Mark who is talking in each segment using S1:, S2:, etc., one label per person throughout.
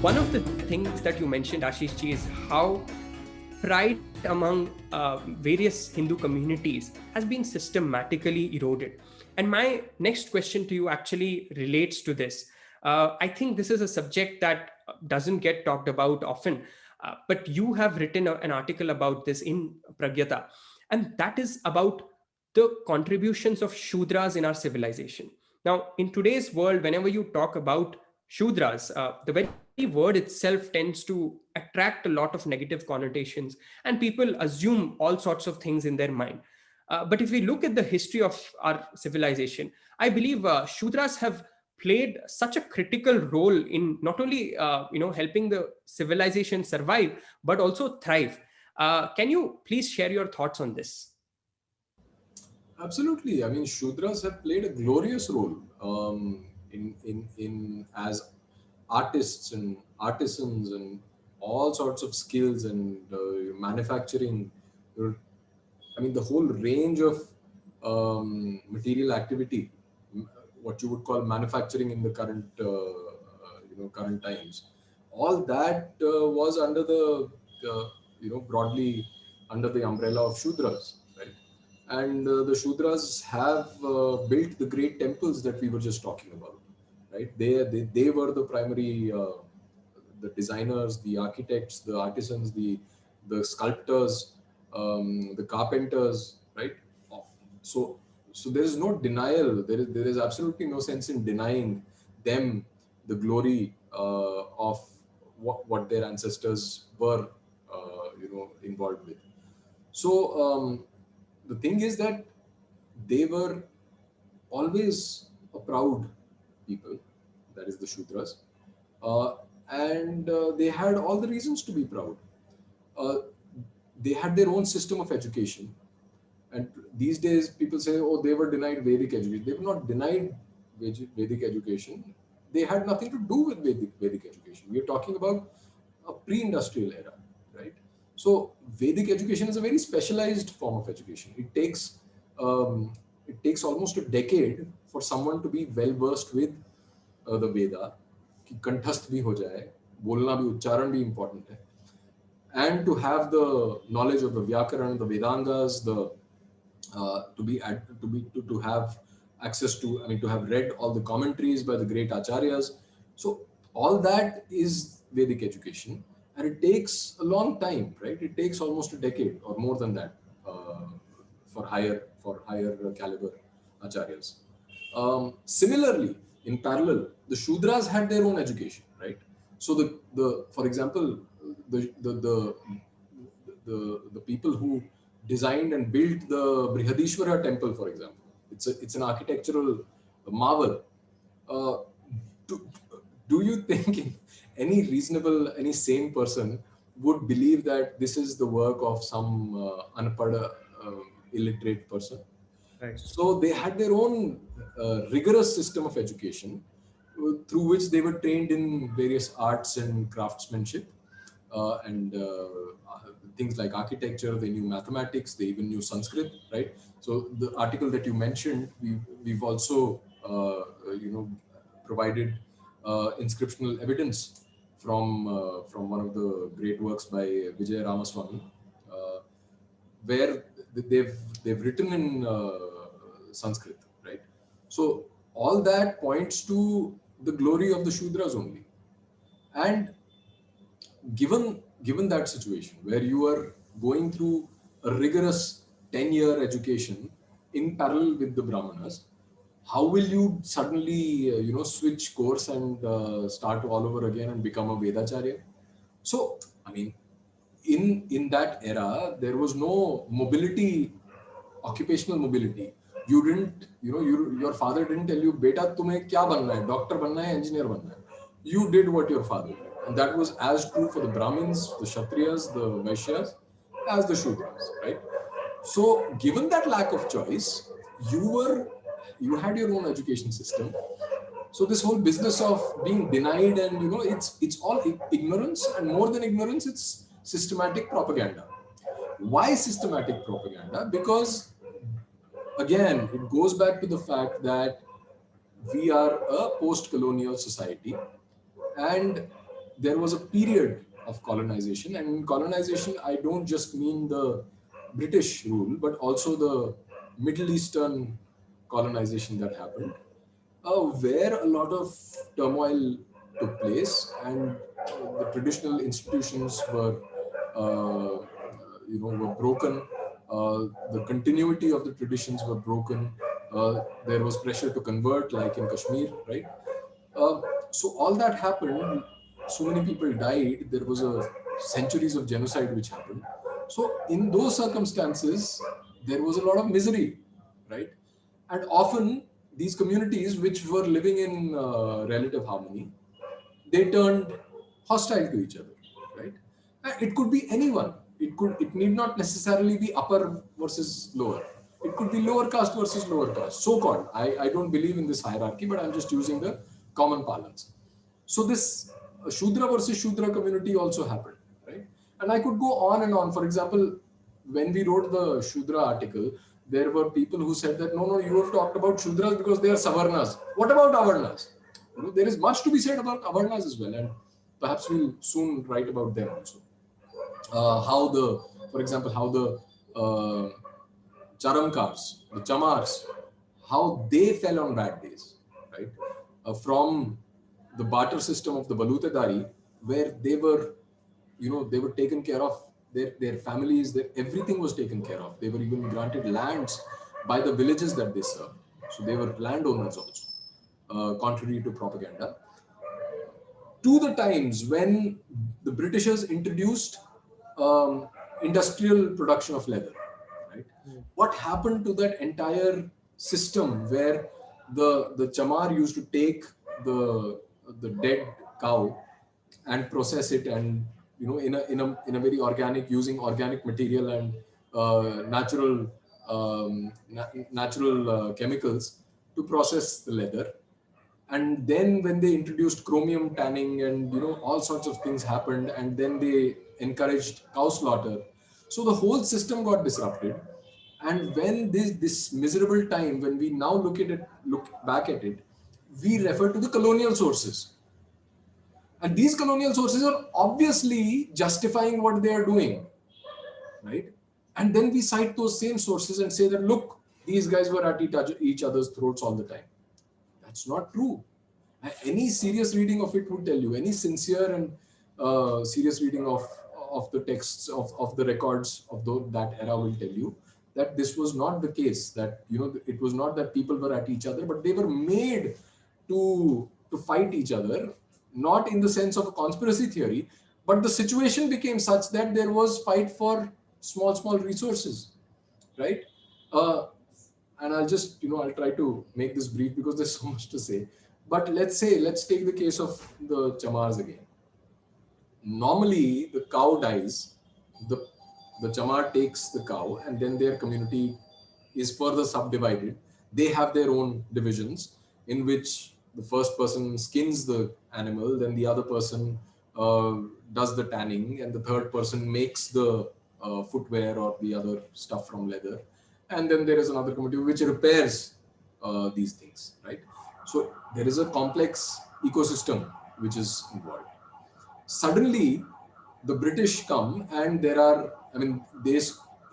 S1: one of the things that you mentioned, Ashish ji, is how pride among various Hindu communities has been systematically eroded. And my next question to you actually relates to this. I think this is a subject that doesn't get talked about often, but you have written an article about this in Pragyata, and that is about the contributions of Shudras in our civilization. Now, in today's world, whenever you talk about Shudras, the very word itself tends to attract a lot of negative connotations, and people assume all sorts of things in their mind. But if we look at the history of our civilization, I believe Shudras have played such a critical role in not only helping the civilization survive but also thrive. Can you please share your thoughts on this?
S2: Absolutely. I mean, Shudras have played a glorious role in as artists and artisans and all sorts of skills and manufacturing. uh, I mean, the whole range of material activity, what you would call manufacturing in the current times. All that was under the broadly under the umbrella of Shudras, right? And the Shudras have built the great temples that we were just talking about, right? They were the primary the designers, the architects, the artisans, the sculptors, the carpenters, right? So so there is no denial. There is absolutely no sense in denying them the glory of what their ancestors were, involved with. So the thing is that they were always a proud people, that is the Shudras, uh, and they had all the reasons to be proud. Uh, they had their own system of education, and these days people say, "Oh, they were denied Vedic education." They were not denied Vedic education. They had nothing to do with Vedic education. We are talking about a pre-industrial era, right? So Vedic education is a very specialized form of education. Um, it takes almost a decade for someone to be well versed with the Veda, कि कंठस्थ भी हो जाए, बोलना भी उच्चारण भी important है, and to have the knowledge of the Vyakaran, the Vedangas, the to have access to, I mean, to have read all the commentaries by the great acharyas. So all that is Vedic education, and it takes a long time, right? It takes almost a decade or more than that for higher caliber acharyas. Similarly, in parallel, the Shudras had their own education, right? So the for example, the the the the people who designed and built the Brihadishwara temple, for example, it's an architectural marvel. Uh, do, do you think any reasonable, any sane person would believe that this is the work of some unpada, illiterate person?
S1: Right.
S2: So they had their own rigorous system of education through which they were trained in various arts and craftsmanship and things like architecture. They knew mathematics. They even knew Sanskrit, right? So the article that you mentioned, we've also provided inscriptional evidence from one of the great works by Vijay Ramaswamy, uh, where they've they've written in Sanskrit, right? So all that points to the glory of the Shudras only. And given that situation where you are going through a rigorous 10-year education in parallel with the Brahmanas, how will you suddenly switch course and start all over again and become a Vedacharya? So I mean, in that era there was no mobility, occupational mobility. You didn't, your father didn't tell you, beta तुम्हें क्या बनना है, doctor बनना है, engineer बनना है. You did what your father did, and that was as true for the Brahmins, the Kshatriyas, the Vaishyas, as the Shudras, right? So given that lack of choice, you had your own education system. So this whole business of being denied, and it's all ignorance, and more than ignorance, it's systematic propaganda. Why systematic propaganda? Because again, it goes back to the fact that we are a post-colonial society, and there was a period of colonization, and in colonization I don't just mean the British rule, but also the Middle Eastern colonization that happened, where a lot of turmoil took place, and the traditional institutions were, were broken. The continuity of the traditions were broken. There was pressure to convert, like in Kashmir, right? Uh, so all that happened. So many people died. There was a centuries of genocide which happened. So in those circumstances, there was a lot of misery, right? And often these communities which were living in relative harmony, they turned hostile to each other, right? And it could be anyone. It need not necessarily be upper versus lower. It could be lower caste versus lower caste, so called. I don't believe in this hierarchy, but I'm just using the common parlance. So this Shudra versus Shudra community also happened, right? And I could go on and on. For example, when we wrote the Shudra article, there were people who said that no, you have talked about Shudras because they are Savarnas. What about Avarnas? There is much to be said about Avarnas as well, and perhaps we'll soon write about them also. For example, how the Charamkars, the Chamars, how they fell on bad days, right? From the barter system of the Balutadari, where they were, they were taken care of, their families, everything was taken care of. They were even granted lands by the villages that they served. So they were landowners also, contrary to propaganda. To the times when the Britishers introduced industrial production of leather, right? What happened to that entire system where the chamar used to take the dead cow and process it, and in a very organic, using organic material and natural chemicals to process the leather. And then when they introduced chromium tanning, and all sorts of things happened, and then they encouraged cow slaughter, so the whole system got disrupted. And when this miserable time, when we now look back at it, we refer to the colonial sources, and these colonial sources are obviously justifying what they are doing, right? And then we cite those same sources and say that, look, these guys were at each other's throats all the time. That's not true. Any serious reading of it would tell you, any sincere and serious reading of the texts of the records of that era will tell you that this was not the case. That it was not that people were at each other, but they were made to fight each other, not in the sense of a conspiracy theory, but the situation became such that there was fight for small resources, right? Uh, and I'll try to make this brief because there's so much to say. But let's take the case of the chamars again. Normally, the cow dies, the chamar takes the cow, and then their community is further subdivided. They have their own divisions in which the first person skins the animal, then the other person does the tanning, and the third person makes the footwear or the other stuff from leather. And then there is another community which repairs these things, right? So there is a complex ecosystem which is involved. Suddenly, the British come, and they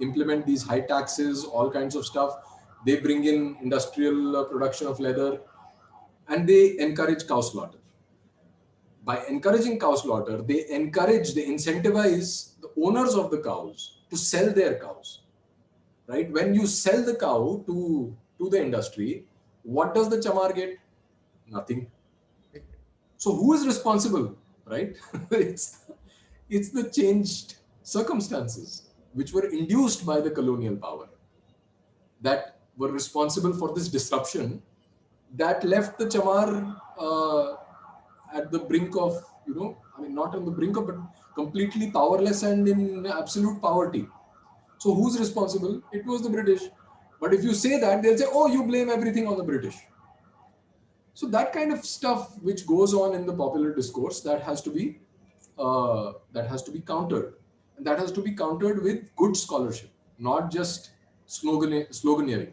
S2: implement these high taxes, all kinds of stuff. They bring in industrial production of leather, and they encourage cow slaughter. By encouraging cow slaughter, they incentivize the owners of the cows to sell their cows, right? When you sell the cow to the industry, what does the chamar get? Nothing. So who is responsible, right? it's the changed circumstances which were induced by the colonial power that were responsible for this disruption, that left the chamar at the brink of, not on the brink of, but completely powerless and in absolute poverty. So who's responsible? It was the British. But if you say that, they'll say, oh, you blame everything on the British. So that kind of stuff which goes on in the popular discourse, that has to be countered, and that has to be countered with good scholarship, not just sloganeering.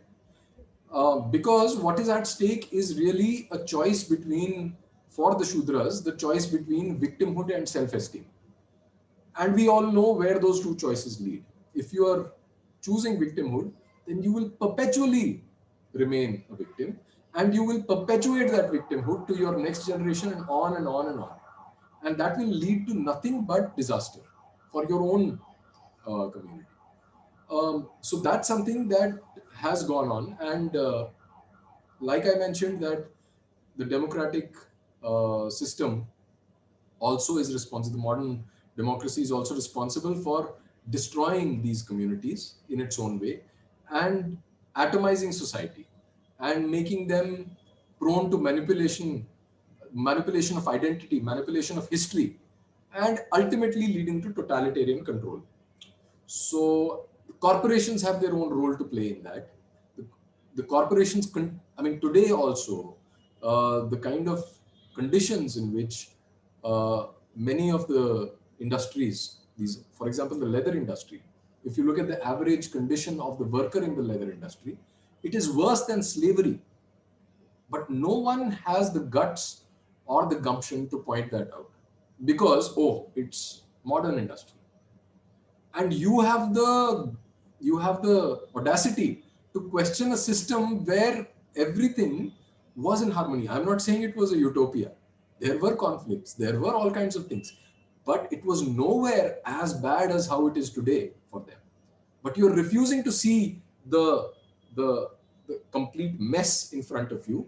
S2: Because what is at stake is really a choice between for the Shudras the choice between victimhood and self-esteem. And we all know where those two choices lead. If you are choosing victimhood, then you will perpetually remain a victim, and you will perpetuate that victimhood to your next generation, and on and on and on. And that will lead to nothing but disaster for your own community. So that's something that has gone on. And like I mentioned, that the democratic system also is responsible. The modern democracy is also responsible for destroying these communities in its own way and atomizing society and making them prone to manipulation, manipulation of identity, manipulation of history, and ultimately leading to totalitarian control. So corporations have their own role to play in that. The, the corporations, I mean, today also, the kind of conditions in which many of the industries, these, for example, the leather industry, if you look at the average condition of the worker in the leather industry, it is worse than slavery. But no one has the guts or the gumption to point that out because, oh, it's modern industry. And you have the audacity to question a system where everything was in harmony. I'm not saying it was a utopia. There were conflicts, there were all kinds of things, but it was nowhere as bad as how it is today for them. But you're refusing to see the the complete mess in front of you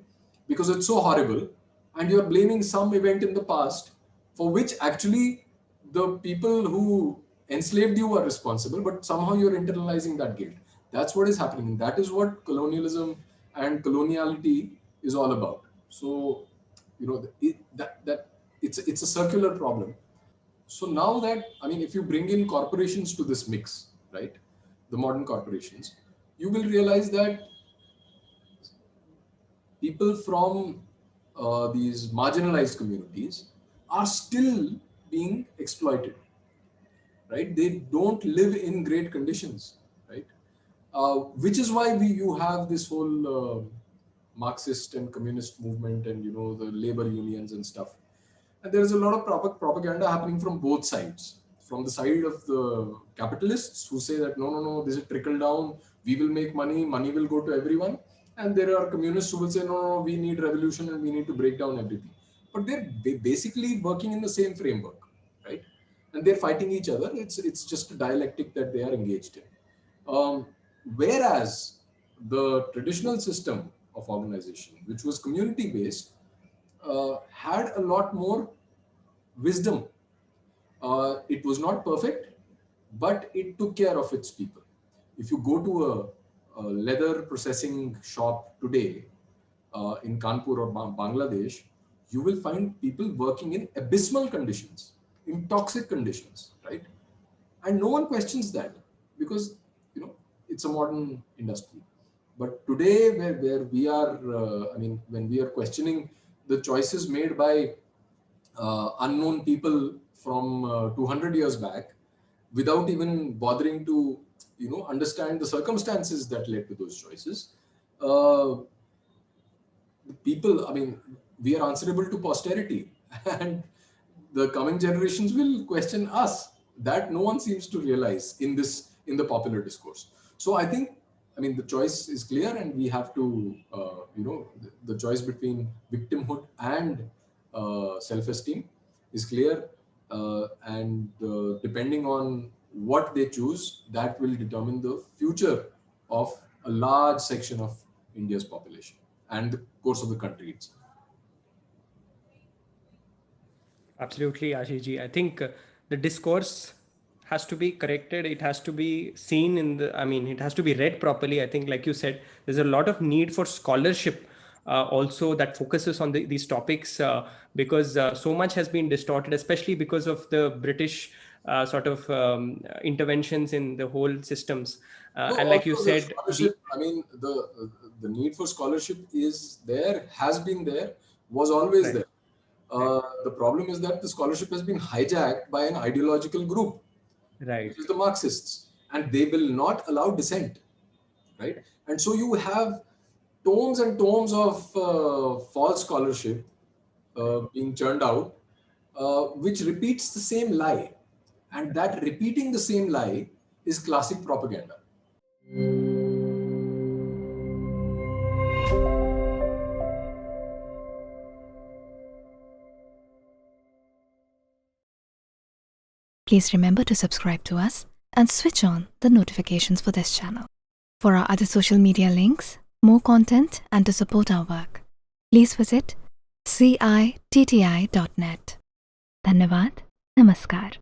S2: because it's so horrible, and you're blaming some event in the past for which actually the people who enslaved you are responsible, but somehow you're internalizing that guilt. That's what is happening. That is what colonialism and coloniality is all about. So, that it's a circular problem. So now that, I mean, if you bring in corporations to this mix, right, the modern corporations, you will realize that people from these marginalized communities are still being exploited, right? They don't live in great conditions, right? Which is why you have this whole Marxist and communist movement, and the labor unions and stuff. And there is a lot of propaganda happening from both sides. From the side of the capitalists who say that no, this is trickle down. We will make money. Money will go to everyone. And there are communists who will say no, we need revolution and we need to break down everything. But they're basically working in the same framework, right? And they're fighting each other. It's just a dialectic that they are engaged in. Whereas the traditional system of organization, which was community based, had a lot more wisdom. It was not perfect, but it took care of its people. If you go to a leather processing shop today in Kanpur or Bangladesh, you will find people working in abysmal conditions, in toxic conditions, right? And no one questions that because it's a modern industry. But today, where we are, when we are questioning the choices made by unknown people from 200 years back, without even bothering to, understand the circumstances that led to those choices, uh, people, I mean, we are answerable to posterity, and the coming generations will question us. That no one seems to realize in the popular discourse. So I think, I mean, the choice is clear, and we have to, the choice between victimhood and self-esteem is clear, and depending on what they choose, that will determine the future of a large section of India's population and the course of the country itself.
S1: Absolutely, Ashishji. I think the discourse has to be corrected. It has to be seen in I mean, it has to be read properly. I think, like you said, there's a lot of need for scholarship also that focuses on these topics because so much has been distorted, especially because of the British sort of interventions in the whole systems.
S2: No,
S1: And like you
S2: also the
S1: said,
S2: scholarship. I mean, the need for scholarship is there, has been there, was always
S1: right,
S2: there. The problem is that the scholarship has been hijacked by an ideological group, which
S1: right,
S2: is the Marxists, and they will not allow dissent, right? And so you have tomes and tomes of false scholarship being churned out, which repeats the same lie. And that repeating the same lie is classic propaganda.
S3: Please remember to subscribe to us and switch on the notifications for this channel. For our other social media links, more content, and to support our work, please visit citti.net. Dhanyavad. Namaskar.